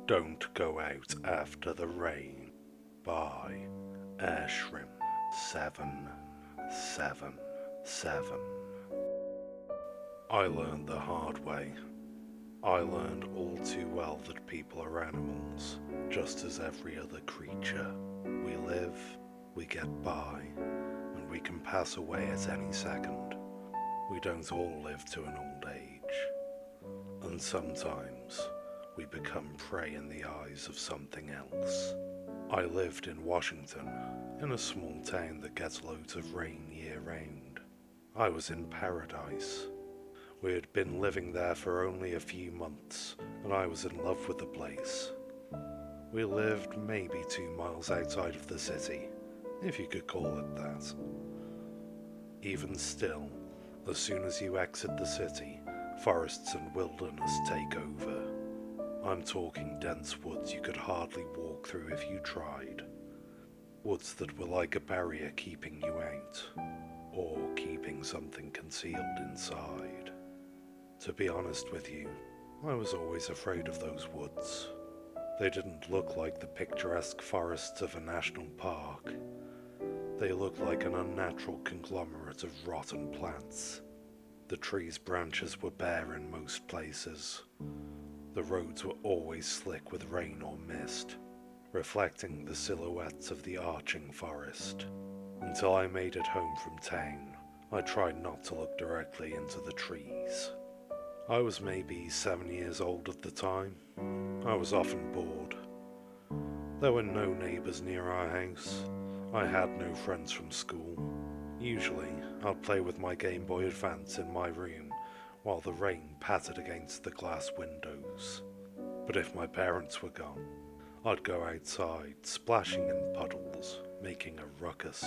Don't Go Out After the Rain by Airshrim 777. I learned the hard way. I learned all too well that people are animals, just as every other creature. We live, we get by, and we can pass away at any second. We don't all live to an old age. And sometimes we become prey in the eyes of something else. I lived in Washington, in a small town that gets loads of rain year round. I was in paradise. We had been living there for only a few months, and I was in love with the place. We lived maybe 2 miles outside of the city, if you could call it that. Even still, as soon as you exit the city, forests and wilderness take over. I'm talking dense woods you could hardly walk through if you tried. Woods that were like a barrier keeping you out, or keeping something concealed inside. To be honest with you, I was always afraid of those woods. They didn't look like the picturesque forests of a national park. They looked like an unnatural conglomerate of rotten plants. The trees' branches were bare in most places. The roads were always slick with rain or mist, reflecting the silhouettes of the arching forest. Until I made it home from town, I tried not to look directly into the trees. I was maybe 7 years old at the time. I was often bored. There were no neighbours near our house. I had no friends from school. Usually, I'd play with my Game Boy Advance in my room while the rain pattered against the glass windows. But if my parents were gone, I'd go outside, splashing in puddles, making a ruckus,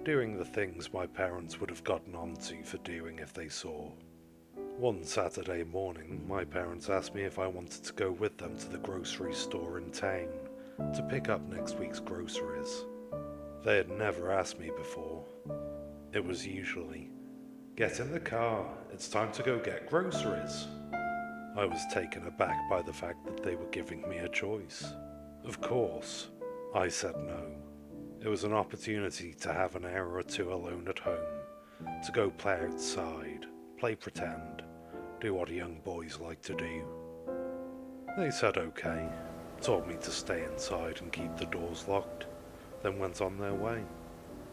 doing the things my parents would have gotten onto for doing if they saw. One Saturday morning, my parents asked me if I wanted to go with them to the grocery store in town to pick up next week's groceries. They had never asked me before. It was usually, "Get in the car, it's time to go get groceries." I was taken aback by the fact that they were giving me a choice. Of course, I said no. It was an opportunity to have an hour or two alone at home, to go play outside, play pretend, do what young boys like to do. They said okay, told me to stay inside and keep the doors locked, then went on their way.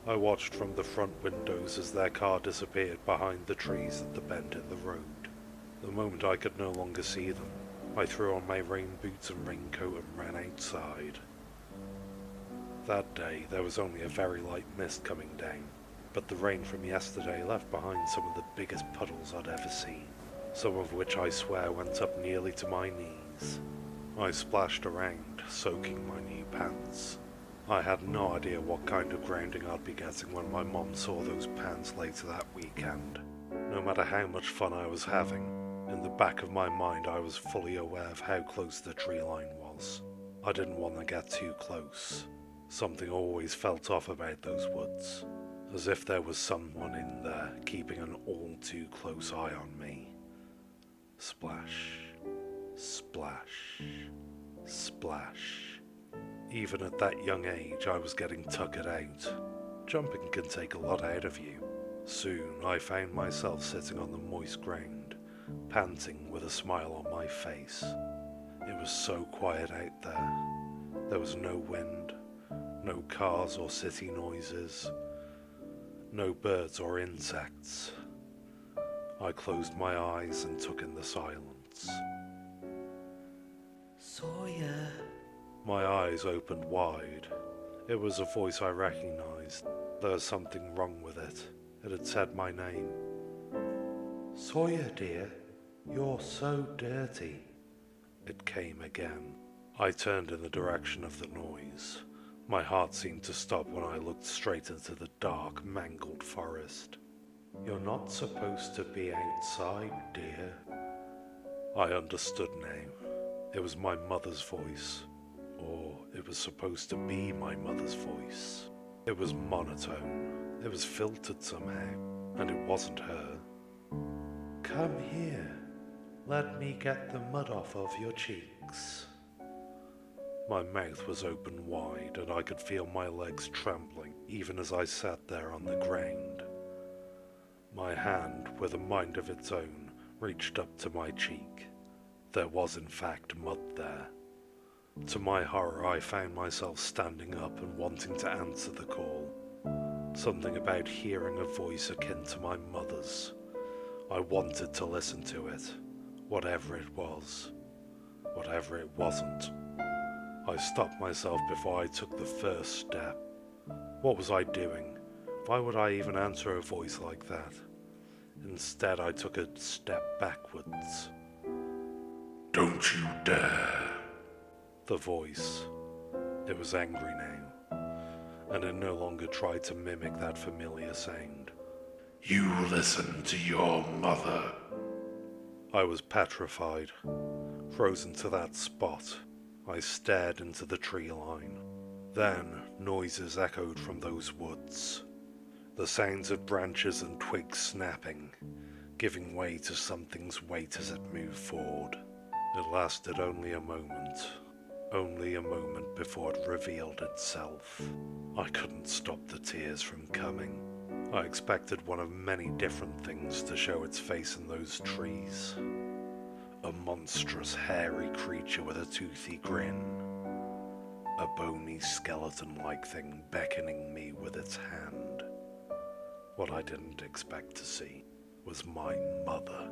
I watched from the front windows as their car disappeared behind the trees at the bend in the road. The moment I could no longer see them, I threw on my rain boots and raincoat and ran outside. That day there was only a very light mist coming down, but the rain from yesterday left behind some of the biggest puddles I'd ever seen, some of which I swear went up nearly to my knees. I splashed around, soaking my new pants. I had no idea what kind of grounding I'd be getting when my mom saw those pants later that weekend. No matter how much fun I was having, in the back of my mind I was fully aware of how close the tree line was. I didn't want to get too close. Something always felt off about those woods, as if there was someone in there keeping an all too close eye on me. Splash, splash, splash. Even at that young age, I was getting tuckered out. Jumping can take a lot out of you. Soon, I found myself sitting on the moist ground, panting with a smile on my face. It was so quiet out there. There was no wind, no cars or city noises, no birds or insects. I closed my eyes and took in the silence. Sawyer. My eyes opened wide. It was a voice I recognized. There was something wrong with it. It had said my name. Sawyer, dear, you're so dirty. It came again. I turned in the direction of the noise. My heart seemed to stop when I looked straight into the dark, mangled forest. You're not supposed to be outside, dear. I understood now. It was my mother's voice. Or it was supposed to be my mother's voice. It was monotone. It was filtered somehow. And it wasn't her. Come here. Let me get the mud off of your cheeks. My mouth was open wide and I could feel my legs trembling even as I sat there on the ground. My hand, with a mind of its own, reached up to my cheek. There was in fact mud there. To my horror, I found myself standing up and wanting to answer the call. Something about hearing a voice akin to my mother's. I wanted to listen to it, whatever it was, whatever it wasn't. I stopped myself before I took the first step. What was I doing? Why would I even answer a voice like that? Instead, I took a step backwards. Don't you dare. The voice. It was angry now, and it no longer tried to mimic that familiar sound. You listen to your mother. I was petrified, frozen to that spot. I stared into the tree line. Then noises echoed from those woods. The sounds of branches and twigs snapping, giving way to something's weight as it moved forward. It lasted only a moment before it revealed itself. I couldn't stop the tears from coming. I expected one of many different things to show its face in those trees. A monstrous, hairy creature with a toothy grin. A bony, skeleton-like thing beckoning me with its hand. What I didn't expect to see was my mother.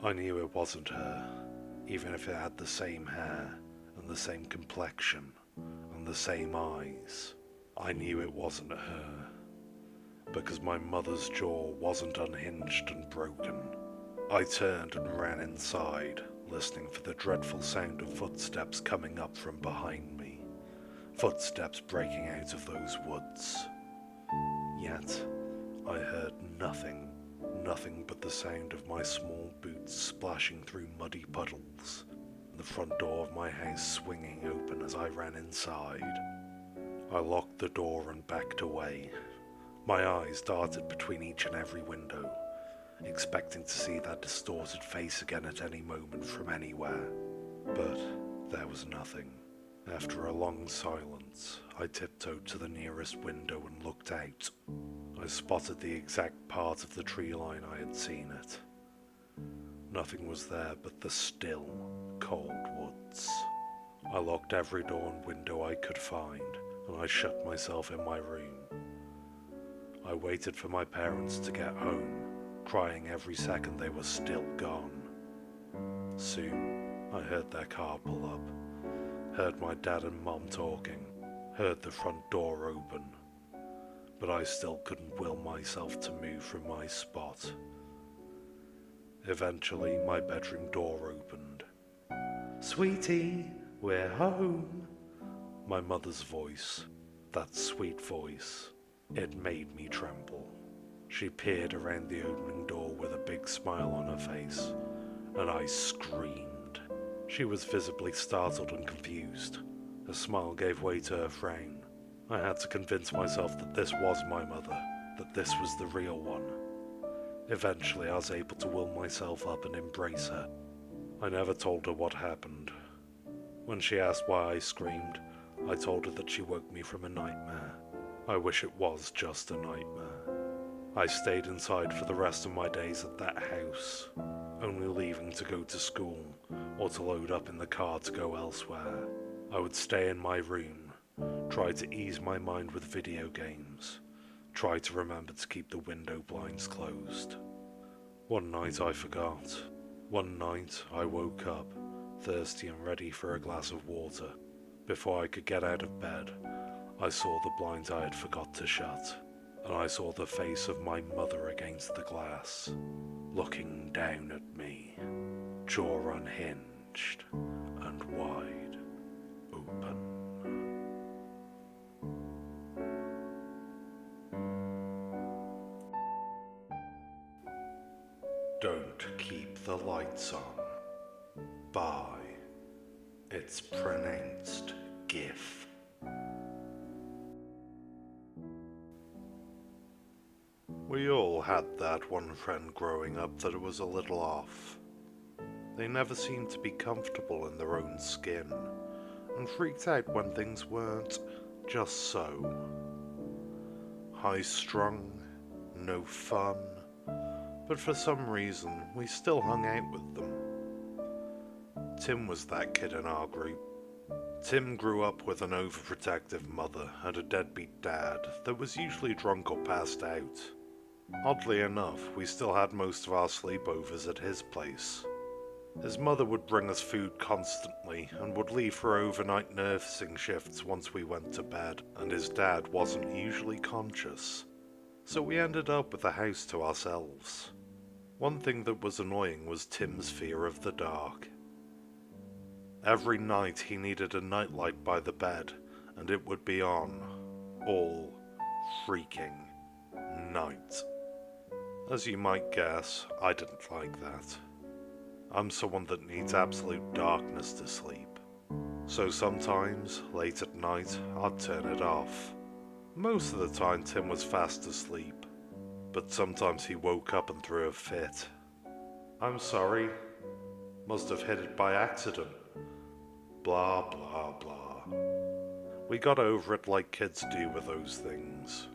I knew it wasn't her, even if it had the same hair and the same complexion and the same eyes. I knew it wasn't her, because my mother's jaw wasn't unhinged and broken. I turned and ran inside, listening for the dreadful sound of footsteps coming up from behind me. Footsteps breaking out of those woods. Yet, I heard nothing but the sound of my small boots splashing through muddy puddles, and the front door of my house swinging open as I ran inside. I locked the door and backed away. My eyes darted between each and every window, expecting to see that distorted face again at any moment from anywhere. But there was nothing. After a long silence, I tiptoed to the nearest window and looked out. I spotted the exact part of the tree line I had seen it. Nothing was there but the still, cold woods. I locked every door and window I could find, and I shut myself in my room. I waited for my parents to get home, crying every second they were still gone. Soon, I heard their car pull up, heard my dad and mom talking, heard the front door open, but I still couldn't will myself to move from my spot. Eventually, my bedroom door opened. "Sweetie, we're home." My mother's voice, that sweet voice, it made me tremble. She peered around the opening door with a big smile on her face, and I screamed. She was visibly startled and confused. Her smile gave way to her frown. I had to convince myself that this was my mother, that this was the real one. Eventually, I was able to will myself up and embrace her. I never told her what happened. When she asked why I screamed, I told her that she woke me from a nightmare. I wish it was just a nightmare. I stayed inside for the rest of my days at that house, only leaving to go to school or to load up in the car to go elsewhere. I would stay in my room, try to ease my mind with video games, try to remember to keep the window blinds closed. One night I forgot. One night I woke up, thirsty and ready for a glass of water. Before I could get out of bed, I saw the blinds I had forgot to shut, and I saw the face of my mother against the glass, looking down at me, jaw unhinged and wide open. Don't Keep the Lights On by It's Pronounced GIF. We all had that one friend growing up that was a little off. They never seemed to be comfortable in their own skin, and freaked out when things weren't just so. High-strung, no fun, but for some reason we still hung out with them. Tim was that kid in our group. Tim grew up with an overprotective mother and a deadbeat dad that was usually drunk or passed out. Oddly enough, we still had most of our sleepovers at his place. His mother would bring us food constantly and would leave for overnight nursing shifts once we went to bed, and his dad wasn't usually conscious. So we ended up with the house to ourselves. One thing that was annoying was Tim's fear of the dark. Every night he needed a nightlight by the bed, and it would be on all freaking night. As you might guess, I didn't like that. I'm someone that needs absolute darkness to sleep. So sometimes, late at night, I'd turn it off. Most of the time Tim was fast asleep, but sometimes he woke up and threw a fit. I'm sorry. Must have hit it by accident. Blah blah blah. We got over it like kids do with those things.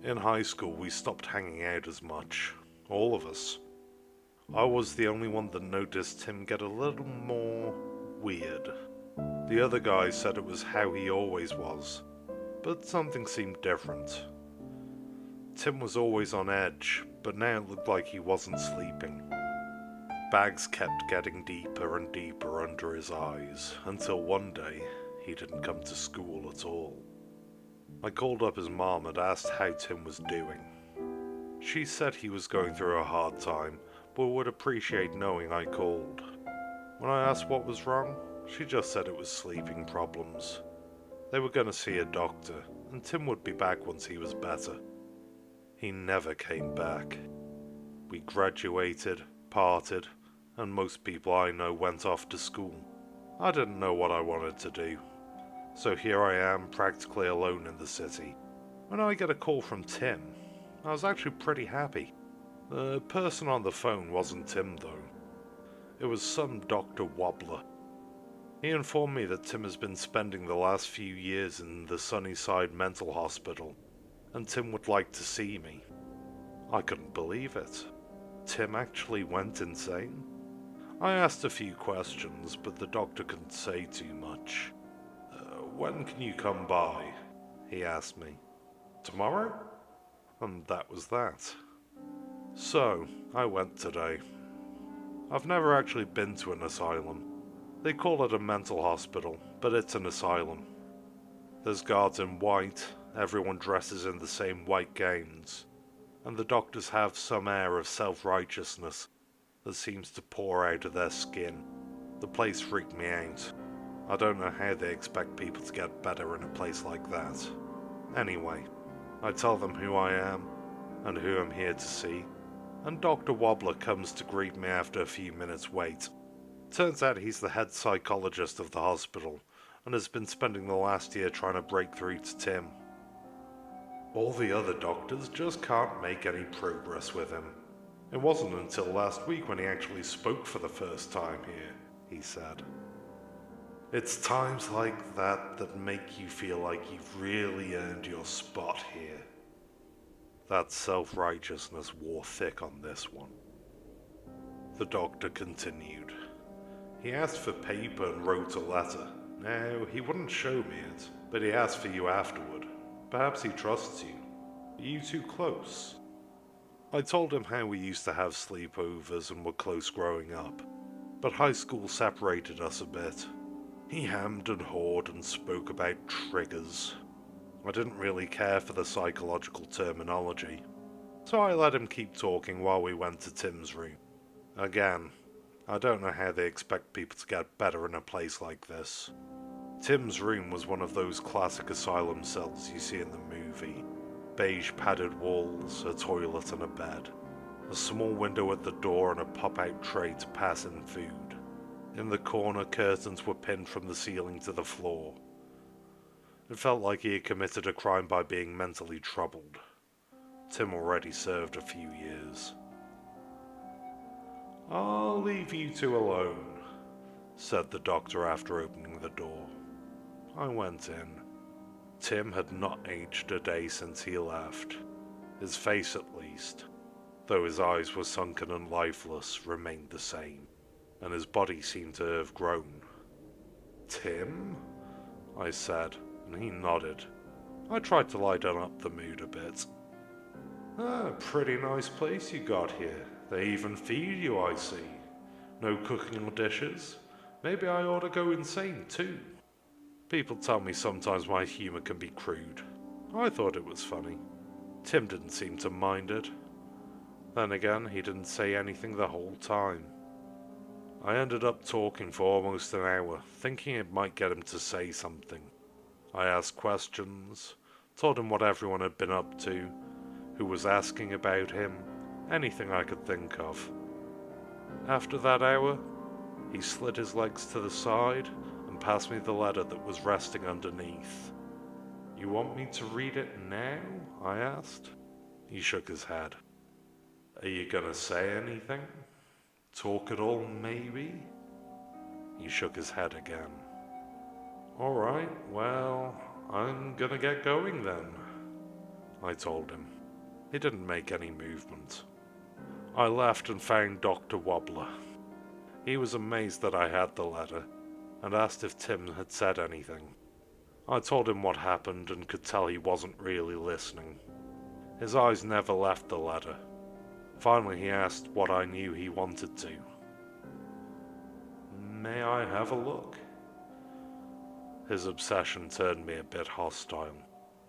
In high school we stopped hanging out as much, all of us. I was the only one that noticed him get a little more weird. The other guys said it was how he always was, but something seemed different. Tim was always on edge, but now it looked like he wasn't sleeping. Bags kept getting deeper and deeper under his eyes, until one day he didn't come to school at all. I called up his mom and asked how Tim was doing. She said he was going through a hard time, but would appreciate knowing I called. When I asked what was wrong, she just said it was sleeping problems. They were going to see a doctor, and Tim would be back once he was better. He never came back. We graduated, parted, and most people I know went off to school. I didn't know what I wanted to do, so here I am practically alone in the city. When I get a call from Tim, I was actually pretty happy. The person on the phone wasn't Tim though. It was some Dr. Wobbler. He informed me that Tim has been spending the last few years in the Sunnyside Mental Hospital, and Tim would like to see me. I couldn't believe it. Tim actually went insane? I asked a few questions, but the doctor couldn't say too much. When can you come by? He asked me. Tomorrow? And that was that. So, I went today. I've never actually been to an asylum. They call it a mental hospital, but it's an asylum. There's guards in white, everyone dresses in the same white gowns, and the doctors have some air of self-righteousness that seems to pour out of their skin. The place freaked me out. I don't know how they expect people to get better in a place like that. Anyway, I tell them who I am, and who I'm here to see, and Dr. Wobbler comes to greet me after a few minutes' wait. Turns out he's the head psychologist of the hospital, and has been spending the last year trying to break through to Tim. All the other doctors just can't make any progress with him. It wasn't until last week when he actually spoke for the first time here, he said. It's times like that that make you feel like you've really earned your spot here. That self-righteousness wore thick on this one. The doctor continued. He asked for paper and wrote a letter. Now, he wouldn't show me it, but he asked for you afterward. Perhaps he trusts you. Are you too close? I told him how we used to have sleepovers and were close growing up, but high school separated us a bit. He hammed and hawed and spoke about triggers. I didn't really care for the psychological terminology, so I let him keep talking while we went to Tim's room. Again, I don't know how they expect people to get better in a place like this. Tim's room was one of those classic asylum cells you see in the movie. Beige padded walls, a toilet and a bed. A small window at the door and a pop-out tray to pass in food. In the corner, curtains were pinned from the ceiling to the floor. It felt like he had committed a crime by being mentally troubled. Tim already served a few years. I'll leave you two alone, said the doctor after opening the door. I went in. Tim had not aged a day since he left. His face, at least, though his eyes were sunken and lifeless, remained the same, and his body seemed to have grown. "Tim?" I said, and he nodded. I tried to lighten up the mood a bit. Pretty nice place you got here. They even feed you, I see. No cooking or dishes. Maybe I ought to go insane too. People tell me sometimes my humor can be crude. I thought it was funny. Tim didn't seem to mind it. Then again, he didn't say anything the whole time. I ended up talking for almost an hour, thinking it might get him to say something. I asked questions, told him what everyone had been up to, who was asking about him, anything I could think of. After that hour, he slid his legs to the side and passed me the letter that was resting underneath. "You want me to read it now?" I asked. He shook his head. "Are you gonna say anything? Talk at all, maybe?" He shook his head again. "Alright, well, I'm gonna get going then," I told him. He didn't make any movement. I left and found Dr. Wobbler. He was amazed that I had the letter, and asked if Tim had said anything. I told him what happened and could tell he wasn't really listening. His eyes never left the letter. Finally he asked what I knew he wanted to. "May I have a look?" His obsession turned me a bit hostile.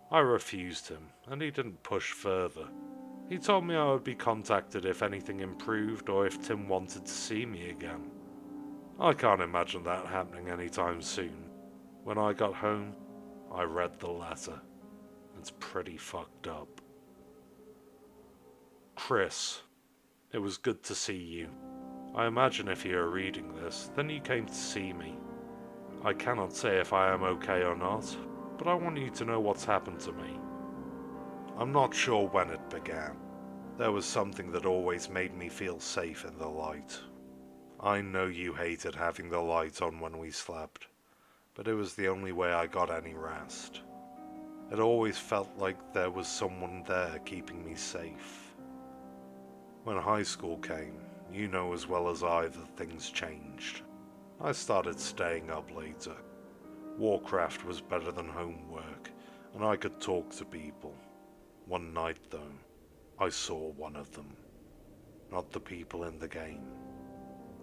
I refused him, and he didn't push further. He told me I would be contacted if anything improved or if Tim wanted to see me again. I can't imagine that happening anytime soon. When I got home, I read the letter. It's pretty fucked up. "Chris, it was good to see you. I imagine if you are reading this, then you came to see me. I cannot say if I am okay or not, but I want you to know what's happened to me. I'm not sure when it began. There was something that always made me feel safe in the light. I know you hated having the light on when we slept, but it was the only way I got any rest. It always felt like there was someone there keeping me safe. When high school came, you know as well as I that things changed. I started staying up later. Warcraft was better than homework, and I could talk to people. One night, though, I saw one of them. Not the people in the game,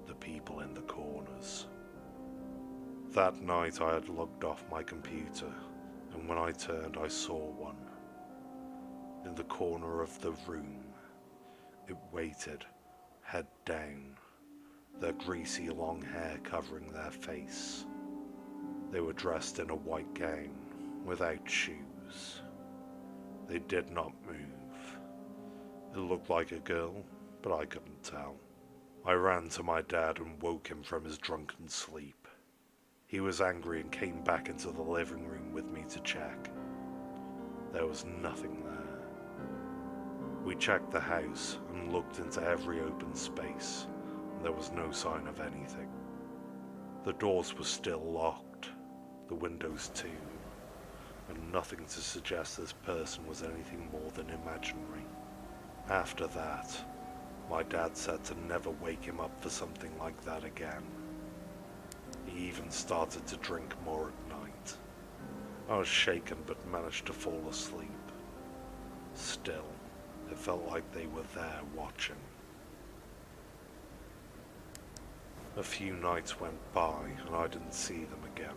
the people in the corners. That night I had logged off my computer, and when I turned I saw one. In the corner of the room, it waited, head down, their greasy long hair covering their face. They were dressed in a white gown, without shoes. They did not move. It looked like a girl, but I couldn't tell. I ran to my dad and woke him from his drunken sleep. He was angry and came back into the living room with me to check. There was nothing there. We checked the house and looked into every open space, and there was no sign of anything. The doors were still locked, the windows too, and nothing to suggest this person was anything more than imaginary. After that, my dad said to never wake him up for something like that again. He even started to drink more at night. I was shaken but managed to fall asleep. Still, it felt like they were there watching. A few nights went by and I didn't see them again.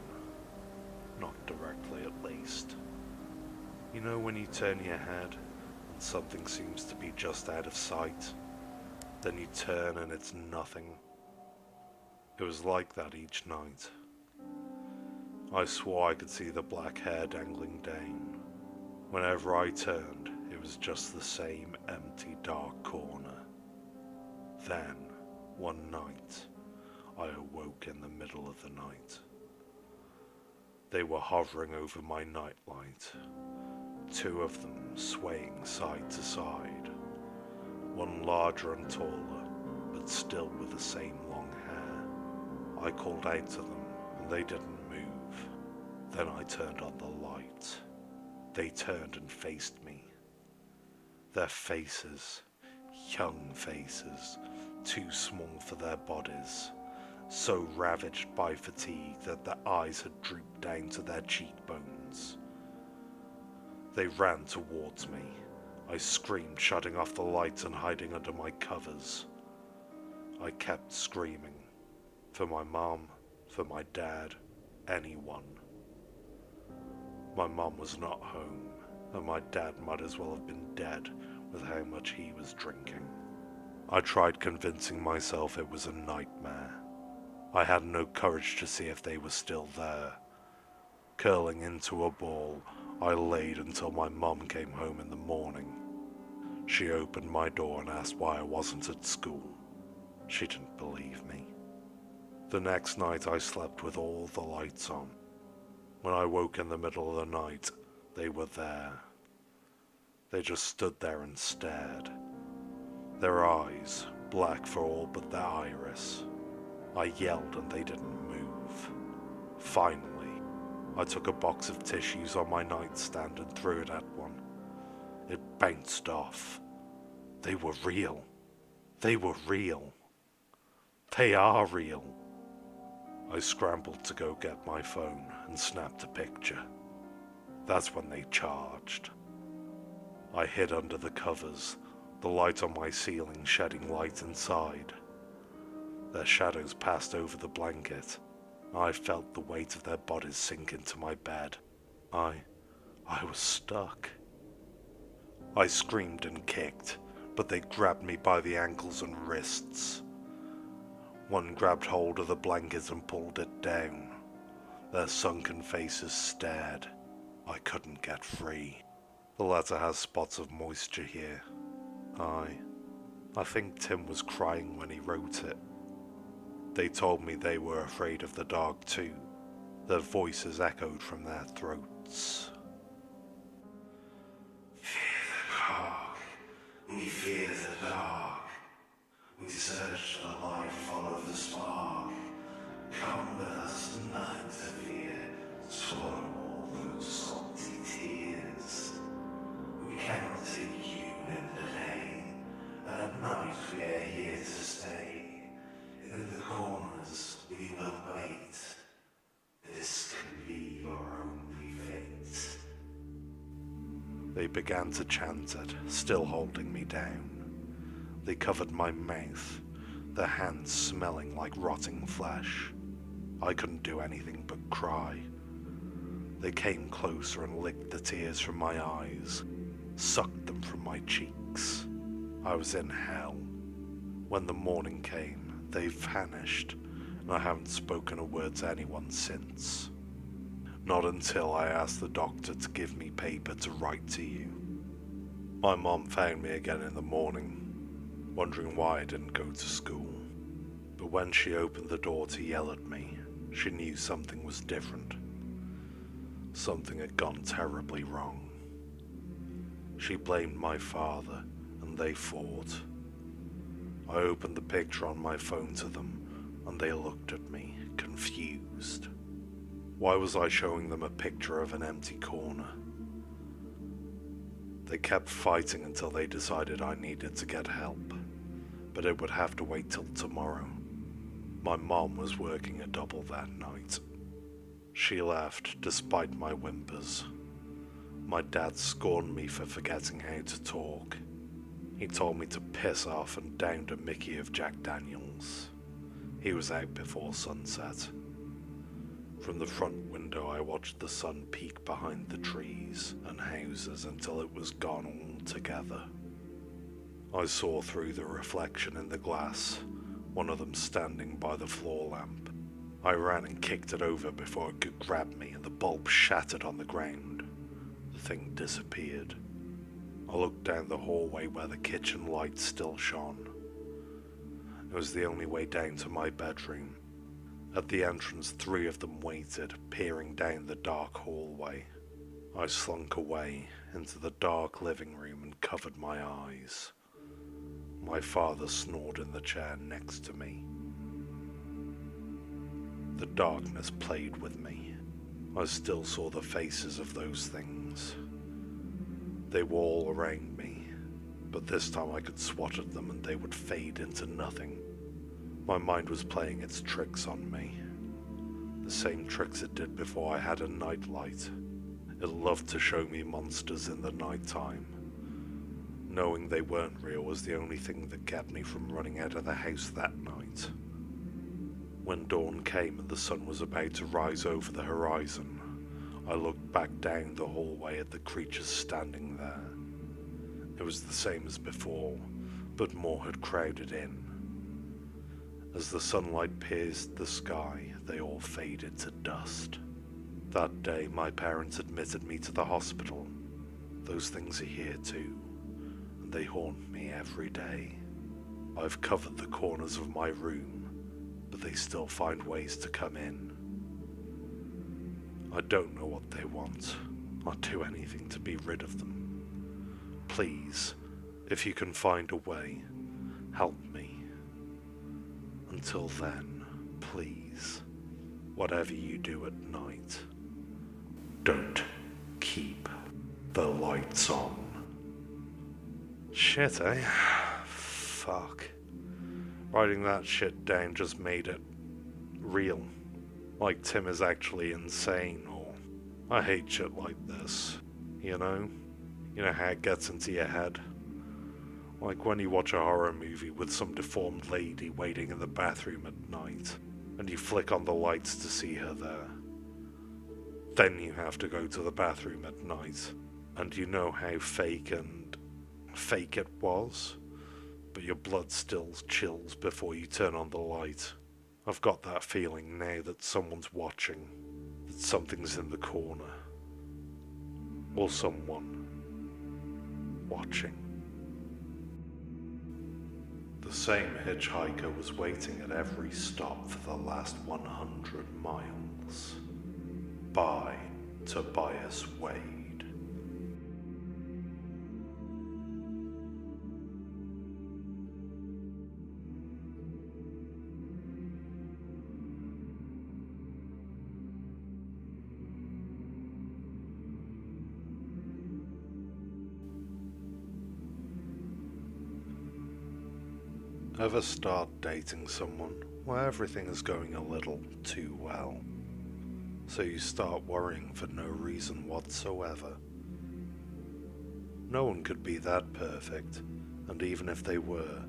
Not directly, at least. You know when you turn your head and something seems to be just out of sight, then you turn and it's nothing? It was like that each night. I swore I could see the black hair dangling down. Whenever I turned, it was just the same empty, dark corner. Then, one night, I awoke in the middle of the night. They were hovering over my nightlight, two of them swaying side to side, one larger and taller, but still with the same long hair. I called out to them and they didn't move. Then I turned on the light. They turned and faced me. Their faces, young faces, too small for their bodies, so ravaged by fatigue that their eyes had drooped down to their cheekbones. They ran towards me. I screamed, shutting off the lights and hiding under my covers. I kept screaming. For my mom, for my dad, anyone. My mom was not home, and my dad might as well have been dead with how much he was drinking. I tried convincing myself it was a nightmare. I had no courage to see if they were still there. Curling into a ball, I laid until my mom came home in the morning. She opened my door and asked why I wasn't at school. She didn't believe me. The next night I slept with all the lights on. When I woke in the middle of the night, they were there. They just stood there and stared. Their eyes, black for all but their iris. I yelled and they didn't move. Finally, I took a box of tissues on my nightstand and threw it at one. It bounced off. They were real. They were real. They are real. I scrambled to go get my phone and snapped a picture. That's when they charged. I hid under the covers, the light on my ceiling shedding light inside. Their shadows passed over the blanket. I felt the weight of their bodies sink into my bed. I was stuck. I screamed and kicked, but they grabbed me by the ankles and wrists. One grabbed hold of the blanket and pulled it down. Their sunken faces stared. I couldn't get free. The letter has spots of moisture here. I think Tim was crying when he wrote it. They told me they were afraid of the dark too. Their voices echoed from their throats. Fear the dark. We fear the dark. We search the light, follow the spark. Come with us tonight to fear. Swallow all those salty tears. We cannot take you in the day. At night we are here to stay. In the corners we will wait. This can be your only fate. They began to chant it, still holding me down. They covered my mouth, their hands smelling like rotting flesh. I couldn't do anything but cry. They came closer and licked the tears from my eyes, sucked them from my cheeks. I was in hell. When the morning came, they vanished, and I haven't spoken a word to anyone since. Not until I asked the doctor to give me paper to write to you. My mom found me again in the morning, wondering why I didn't go to school. But when she opened the door to yell at me, she knew something was different. Something had gone terribly wrong. She blamed my father, and they fought. I opened the picture on my phone to them, and they looked at me, confused. Why was I showing them a picture of an empty corner? They kept fighting until they decided I needed to get help, but it would have to wait till tomorrow. My mom was working a double that night. She left despite my whimpers. My dad scorned me for forgetting how to talk. He told me to piss off and downed a Mickey of Jack Daniels. He was out before sunset. From the front window I watched the sun peek behind the trees and houses until it was gone altogether. I saw through the reflection in the glass, one of them standing by the floor lamp. I ran and kicked it over before it could grab me, and the bulb shattered on the ground. The thing disappeared. I looked down the hallway where the kitchen light still shone. It was the only way down to my bedroom. At the entrance, 3 of them waited, peering down the dark hallway. I slunk away into the dark living room and covered my eyes. My father snored in the chair next to me. The darkness played with me. I still saw the faces of those things. They were all around me, but this time I could swat at them and they would fade into nothing. My mind was playing its tricks on me. The same tricks it did before I had a nightlight. It loved to show me monsters in the nighttime. Knowing they weren't real was the only thing that kept me from running out of the house that night. When dawn came and the sun was about to rise over the horizon, I looked back down the hallway at the creatures standing there. It was the same as before, but more had crowded in. As the sunlight pierced the sky, they all faded to dust. That day, my parents admitted me to the hospital. Those things are here too, and they haunt me every day. I've covered the corners of my room, but they still find ways to come in. I don't know what they want. I'd do anything to be rid of them. Please, if you can find a way, help me. Until then, please, whatever you do at night, don't keep the lights on. Shit, eh? Fuck. Writing that shit down just made it real. Like Tim is actually insane, or I hate shit like this, you know? You know how it gets into your head? Like when you watch a horror movie with some deformed lady waiting in the bathroom at night, and you flick on the lights to see her there. Then you have to go to the bathroom at night, and you know how fake it was, but your blood still chills before you turn on the light. I've got that feeling now that someone's watching, that something's in the corner, or someone watching. The same hitchhiker was waiting at every stop for the last 100 miles. By Tobias Wade. Ever start dating someone where everything is going a little too well? So you start worrying for no reason whatsoever. No one could be that perfect, and even if they were,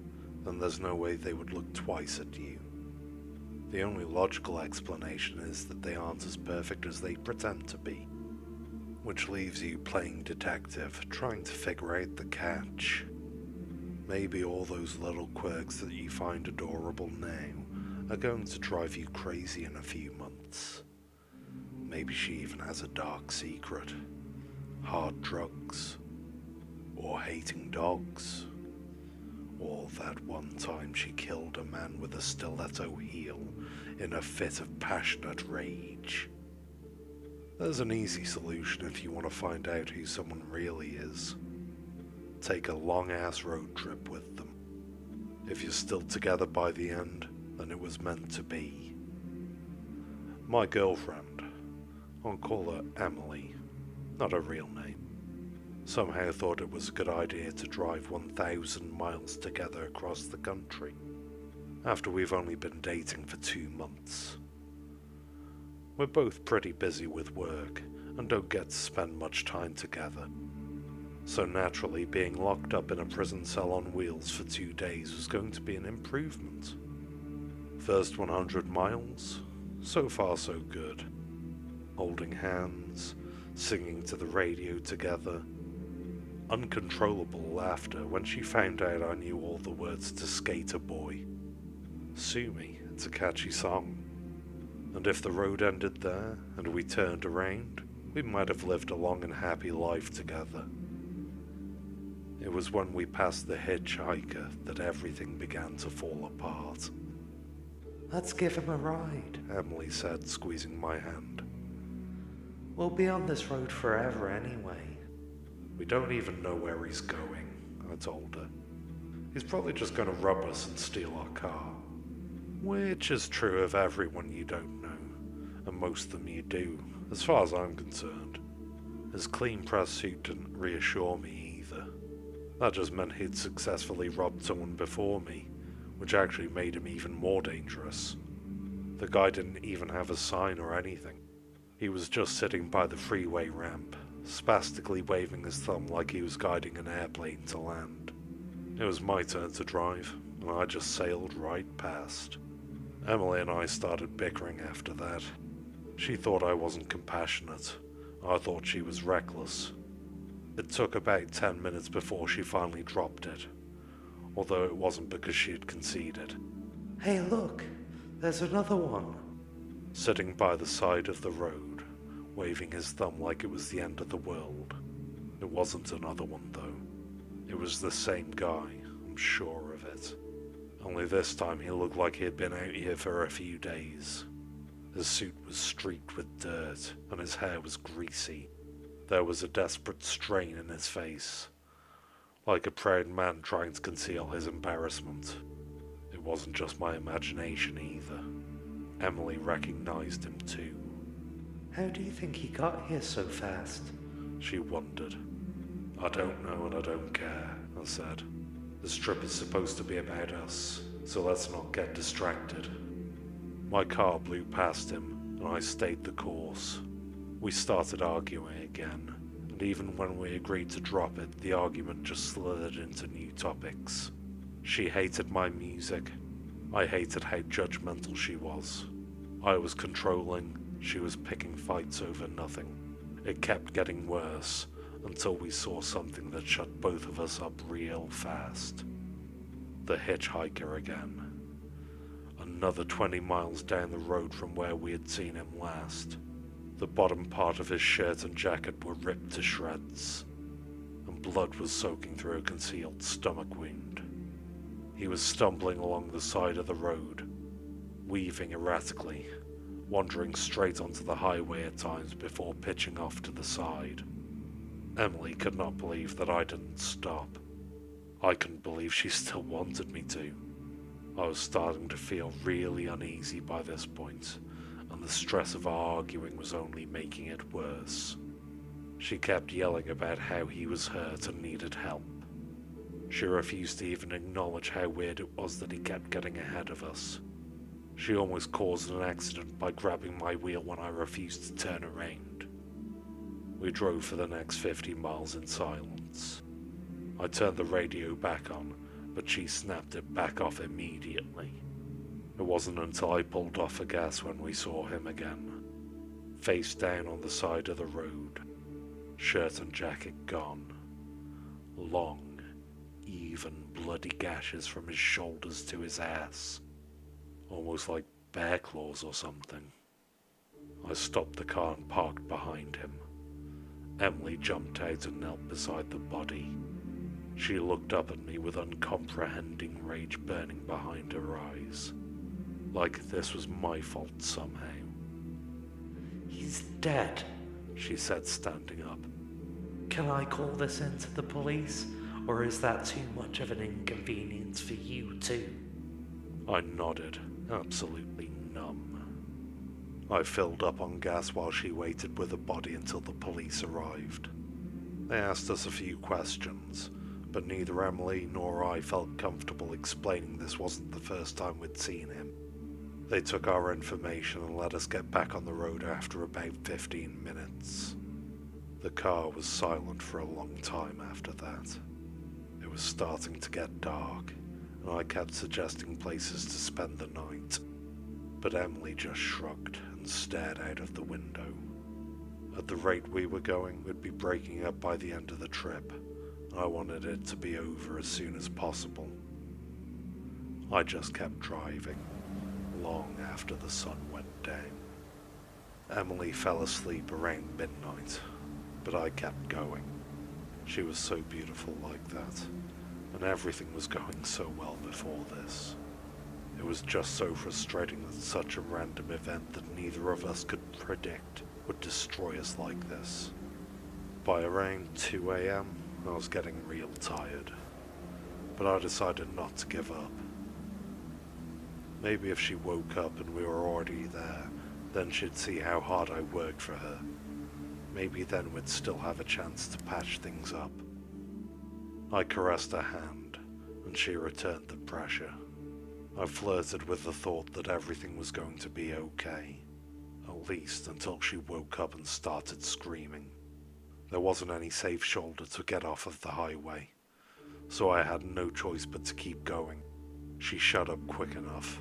then there's no way they would look twice at you. The only logical explanation is that they aren't as perfect as they pretend to be, which leaves you playing detective, trying to figure out the catch. Maybe all those little quirks that you find adorable now are going to drive you crazy in a few months. Maybe she even has a dark secret, hard drugs, or hating dogs, or that one time she killed a man with a stiletto heel in a fit of passionate rage. There's an easy solution if you want to find out who someone really is. Take a long-ass road trip with them. If you're still together by the end, then it was meant to be. My girlfriend, I'll call her Emily, not her real name, somehow thought it was a good idea to drive 1,000 miles together across the country, after we've only been dating for 2 months. We're both pretty busy with work, and don't get to spend much time together. So naturally, being locked up in a prison cell on wheels for 2 days was going to be an improvement. First 100 miles, so far so good. Holding hands, singing to the radio together. Uncontrollable laughter when she found out I knew all the words to Skater Boy. Sue Me, it's a catchy song. And if the road ended there, and we turned around, we might have lived a long and happy life together. It was when we passed the hitchhiker that everything began to fall apart. Let's give him a ride, Emily said, squeezing my hand. We'll be on this road forever anyway. We don't even know where he's going, I told her. He's probably just going to rob us and steal our car. Which is true of everyone you don't know, and most of them you do, as far as I'm concerned. His clean press suit didn't reassure me either. That just meant he'd successfully robbed someone before me, which actually made him even more dangerous. The guy didn't even have a sign or anything. He was just sitting by the freeway ramp, spastically waving his thumb like he was guiding an airplane to land. It was my turn to drive, and I just sailed right past. Emily and I started bickering after that. She thought I wasn't compassionate. I thought she was reckless. It took about 10 minutes before she finally dropped it, although it wasn't because she had conceded. Hey, look, there's another one. Sitting by the side of the road, waving his thumb like it was the end of the world. It wasn't another one, though. It was the same guy, I'm sure of it. Only this time he looked like he had been out here for a few days. His suit was streaked with dirt, and his hair was greasy. There was a desperate strain in his face, like a proud man trying to conceal his embarrassment. It wasn't just my imagination either. Emily recognized him too. How do you think he got here so fast? She wondered. I don't know and I don't care, I said. This trip is supposed to be about us, so let's not get distracted. My car blew past him, and I stayed the course. We started arguing again, and even when we agreed to drop it, the argument just slithered into new topics. She hated my music. I hated how judgmental she was. I was controlling. She was picking fights over nothing. It kept getting worse, until we saw something that shut both of us up real fast. The hitchhiker again. Another 20 miles down the road from where we had seen him last. The bottom part of his shirt and jacket were ripped to shreds, and blood was soaking through a concealed stomach wound. He was stumbling along the side of the road, weaving erratically, wandering straight onto the highway at times before pitching off to the side. Emily could not believe that I didn't stop. I couldn't believe she still wanted me to. I was starting to feel really uneasy by this point, and the stress of our arguing was only making it worse. She kept yelling about how he was hurt and needed help. She refused to even acknowledge how weird it was that he kept getting ahead of us. She almost caused an accident by grabbing my wheel when I refused to turn around. We drove for the next 50 miles in silence. I turned the radio back on, but she snapped it back off immediately. It wasn't until I pulled off the gas when we saw him again, face down on the side of the road, shirt and jacket gone, long, even bloody gashes from his shoulders to his ass, almost like bear claws or something. I stopped the car and parked behind him. Emily jumped out and knelt beside the body. She looked up at me with uncomprehending rage burning behind her eyes, like this was my fault somehow. He's dead, she said, standing up. Can I call this in to the police, or is that too much of an inconvenience for you too? I nodded, absolutely numb. I filled up on gas while she waited with the body until the police arrived. They asked us a few questions, but neither Emily nor I felt comfortable explaining this wasn't the first time we'd seen him. They took our information and let us get back on the road after about 15 minutes. The car was silent for a long time after that. It was starting to get dark, and I kept suggesting places to spend the night, but Emily just shrugged and stared out of the window. At the rate we were going, we'd be breaking up by the end of the trip. I wanted it to be over as soon as possible. I just kept driving, long after the sun went down. Emily fell asleep around midnight, but I kept going. She was so beautiful like that, and everything was going so well before this. It was just so frustrating that such a random event that neither of us could predict would destroy us like this. By around 2 a.m., I was getting real tired, but I decided not to give up. Maybe if she woke up and we were already there, then she'd see how hard I worked for her. Maybe then we'd still have a chance to patch things up. I caressed her hand, and she returned the pressure. I flirted with the thought that everything was going to be okay, at least until she woke up and started screaming. There wasn't any safe shoulder to get off of the highway, so I had no choice but to keep going. She shut up quick enough,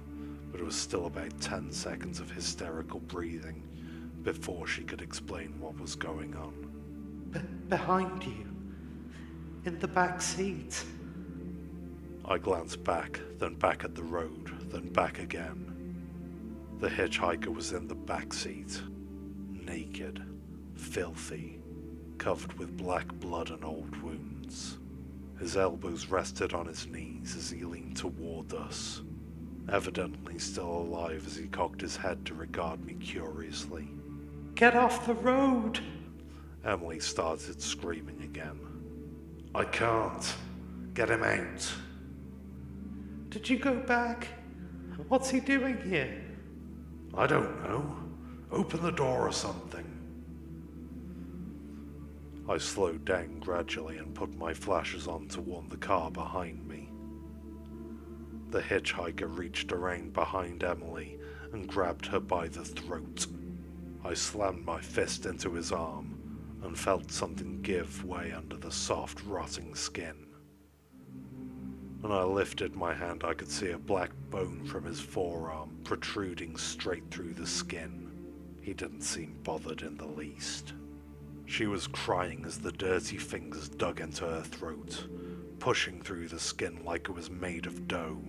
but it was still about 10 seconds of hysterical breathing before she could explain what was going on. Behind you, in the back seat. I glanced back, then back at the road, then back again. The hitchhiker was in the back seat, naked, filthy, covered with black blood and old wounds. His elbows rested on his knees as he leaned toward us, evidently still alive as he cocked his head to regard me curiously. Get off the road! Emily started screaming again. I can't. Get him out. Did you go back? What's he doing here? I don't know. Open the door or something. I slowed down gradually and put my flashes on to warn the car behind me. The hitchhiker reached around behind Emily and grabbed her by the throat. I slammed my fist into his arm and felt something give way under the soft, rotting skin. When I lifted my hand, I could see a black bone from his forearm protruding straight through the skin. He didn't seem bothered in the least. She was crying as the dirty fingers dug into her throat, pushing through the skin like it was made of dough.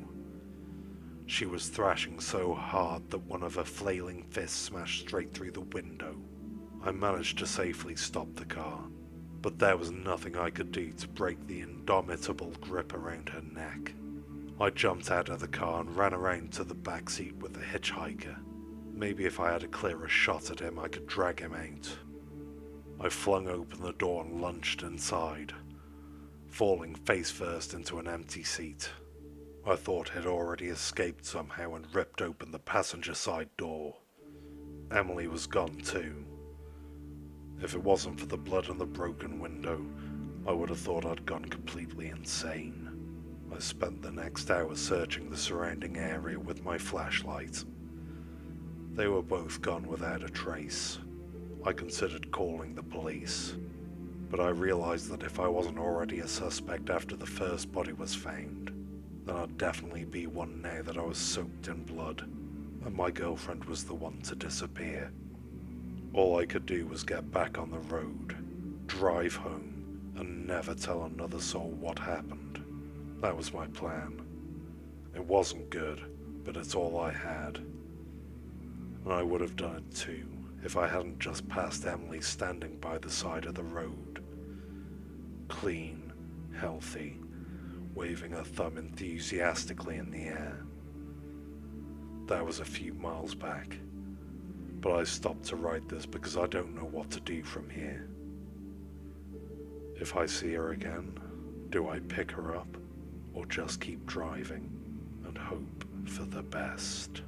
She was thrashing so hard that one of her flailing fists smashed straight through the window. I managed to safely stop the car, but there was nothing I could do to break the indomitable grip around her neck. I jumped out of the car and ran around to the back seat with the hitchhiker. Maybe if I had a clearer shot at him, I could drag him out. I flung open the door and lunged inside, falling face first into an empty seat. I thought he'd already escaped somehow and ripped open the passenger side door. Emily was gone too. If it wasn't for the blood and the broken window, I would have thought I'd gone completely insane. I spent the next hour searching the surrounding area with my flashlight. They were both gone without a trace. I considered calling the police, but I realized that if I wasn't already a suspect after the first body was found, then I'd definitely be one now that I was soaked in blood, and my girlfriend was the one to disappear. All I could do was get back on the road, drive home, and never tell another soul what happened. That was my plan. It wasn't good, but it's all I had. And I would have done it too, if I hadn't just passed Emily standing by the side of the road. Clean, healthy, waving her thumb enthusiastically in the air. That was a few miles back, but I stopped to write this because I don't know what to do from here. If I see her again, do I pick her up, or just keep driving and hope for the best?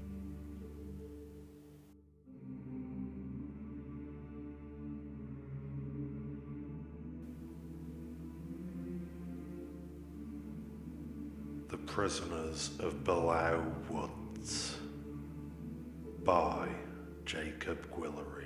The Prisoners of Below Woods by Jacob Guillory.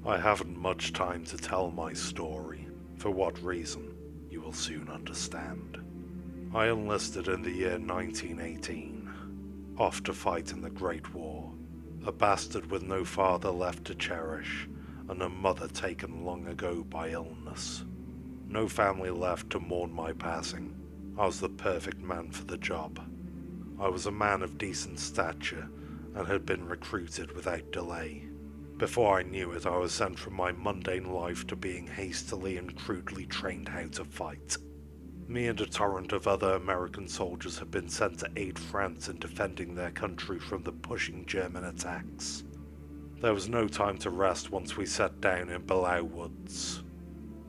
I haven't much time to tell my story. For what reason, you will soon understand. I enlisted in the year 1918, off to fight in the Great War, a bastard with no father left to cherish, and a mother taken long ago by illness. No family left to mourn my passing. I was the perfect man for the job. I was a man of decent stature, and had been recruited without delay. Before I knew it, I was sent from my mundane life to being hastily and crudely trained how to fight. Me and a torrent of other American soldiers had been sent to aid France in defending their country from the pushing German attacks. There was no time to rest once we sat down in Below Woods.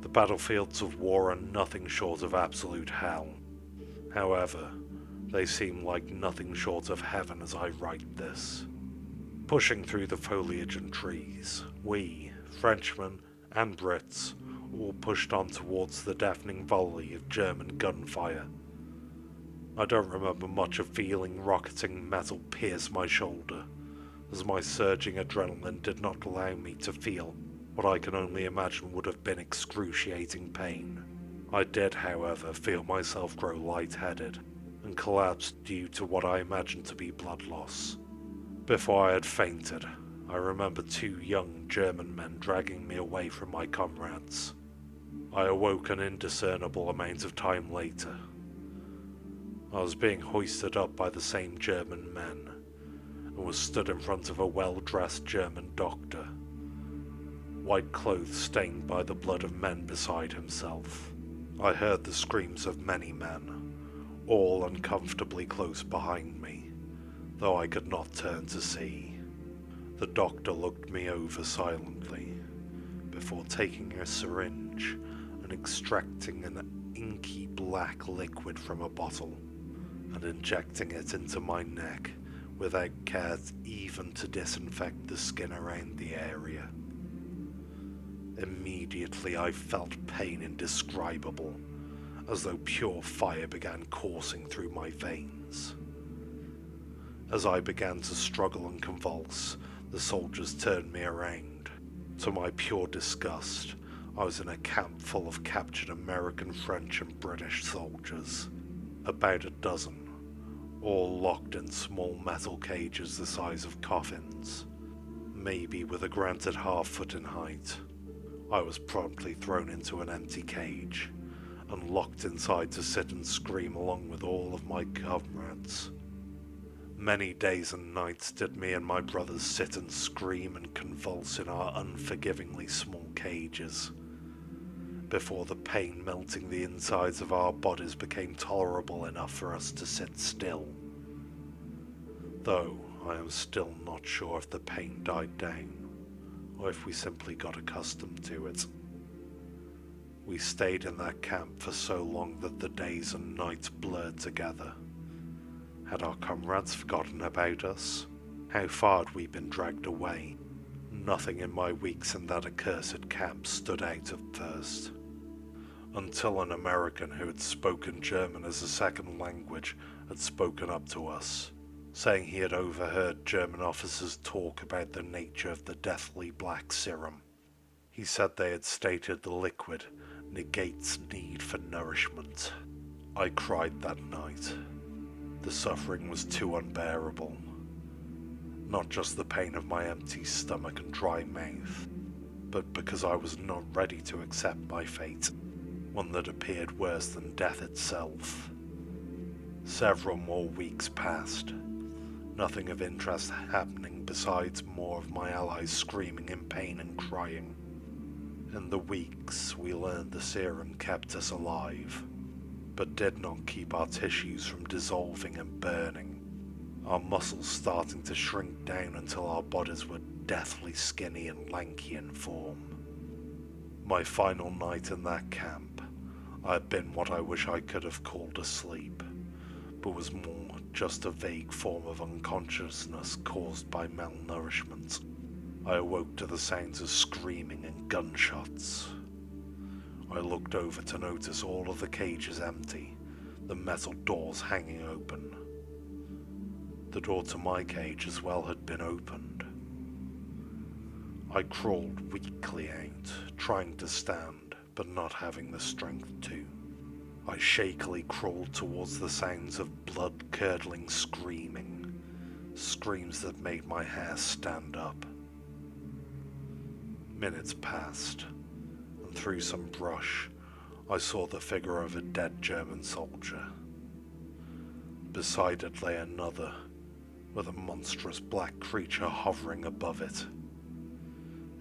The battlefields of war are nothing short of absolute hell. However, they seem like nothing short of heaven as I write this. Pushing through the foliage and trees, we, Frenchmen and Brits, all pushed on towards the deafening volley of German gunfire. I don't remember much of feeling rocketing metal pierce my shoulder, as my surging adrenaline did not allow me to feel what I can only imagine would have been excruciating pain. I did, however, feel myself grow lightheaded and collapse due to what I imagined to be blood loss. Before I had fainted, I remember 2 young German men dragging me away from my comrades. I awoke an indiscernible amount of time later. I was being hoisted up by the same German men, and was stood in front of a well-dressed German doctor, white clothes stained by the blood of men beside himself. I heard the screams of many men, all uncomfortably close behind me, though I could not turn to see. The doctor looked me over silently, before taking a syringe and extracting an inky black liquid from a bottle, and injecting it into my neck without care even to disinfect the skin around the area. Immediately I felt pain indescribable, as though pure fire began coursing through my veins. As I began to struggle and convulse, the soldiers turned me around. To my pure disgust, I was in a camp full of captured American, French and British soldiers, about a dozen, all locked in small metal cages the size of coffins, maybe with a granted half-foot in height. I was promptly thrown into an empty cage, and locked inside to sit and scream along with all of my comrades. Many days and nights did me and my brothers sit and scream and convulse in our unforgivingly small cages, before the pain melting the insides of our bodies became tolerable enough for us to sit still. Though I am still not sure if the pain died down, or if we simply got accustomed to it. We stayed in that camp for so long that the days and nights blurred together. Had our comrades forgotten about us? How far had we been dragged away? Nothing in my weeks in that accursed camp stood out at first, until an American who had spoken German as a second language had spoken up to us, saying he had overheard German officers talk about the nature of the deathly black serum. He said they had stated the liquid negates need for nourishment. I cried that night. The suffering was too unbearable. Not just the pain of my empty stomach and dry mouth, but because I was not ready to accept my fate, one that appeared worse than death itself. Several more weeks passed, nothing of interest happening besides more of my allies screaming in pain and crying. In the weeks, we learned the serum kept us alive, but did not keep our tissues from dissolving and burning, our muscles starting to shrink down until our bodies were deathly skinny and lanky in form. My final night in that camp, I had been what I wish I could have called asleep, but was more just a vague form of unconsciousness caused by malnourishment. I awoke to the sounds of screaming and gunshots. I looked over to notice all of the cages empty, the metal doors hanging open. The door to my cage as well had been opened. I crawled weakly out, trying to stand, but not having the strength to. I shakily crawled towards the sounds of blood-curdling screaming, screams that made my hair stand up. Minutes passed, and through some brush, I saw the figure of a dead German soldier. Beside it lay another, with a monstrous black creature hovering above it.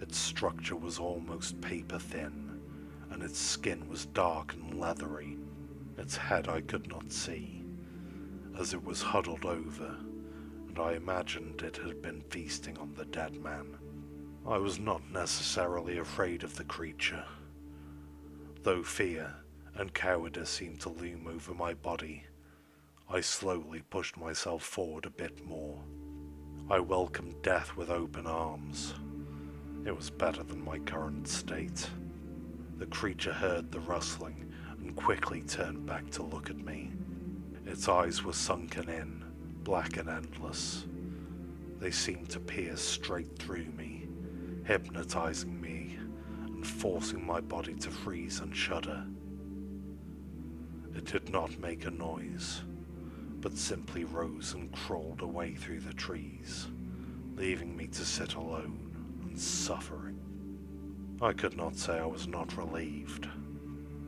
Its structure was almost paper-thin, and its skin was dark and leathery. Its head I could not see, as it was huddled over, and I imagined it had been feasting on the dead man. I was not necessarily afraid of the creature, though fear and cowardice seemed to loom over my body. I slowly pushed myself forward a bit more. I welcomed death with open arms. It was better than my current state. The creature heard the rustling and quickly turned back to look at me. Its eyes were sunken in, black and endless. They seemed to pierce straight through me, hypnotizing me and forcing my body to freeze and shudder. It did not make a noise, but simply rose and crawled away through the trees, leaving me to sit alone and suffering. I could not say I was not relieved,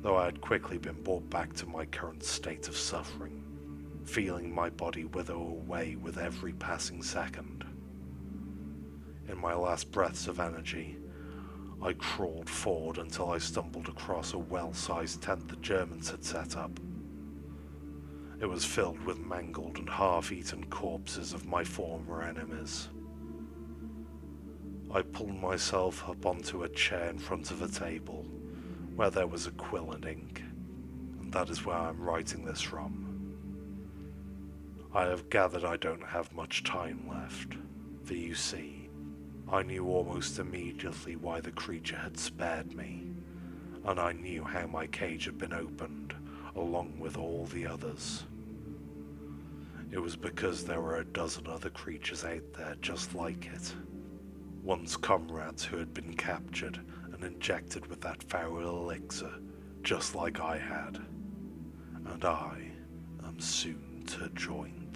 though I had quickly been brought back to my current state of suffering, feeling my body wither away with every passing second. In my last breaths of energy, I crawled forward until I stumbled across a well-sized tent the Germans had set up. It was filled with mangled and half-eaten corpses of my former enemies. I pulled myself up onto a chair in front of a table, where there was a quill and ink, and that is where I'm writing this from. I have gathered I don't have much time left, for you see, I knew almost immediately why the creature had spared me, and I knew how my cage had been opened, along with all the others. It was because there were a dozen other creatures out there just like it. Once comrades who had been captured and injected with that foul elixir, just like I had. And I am soon to join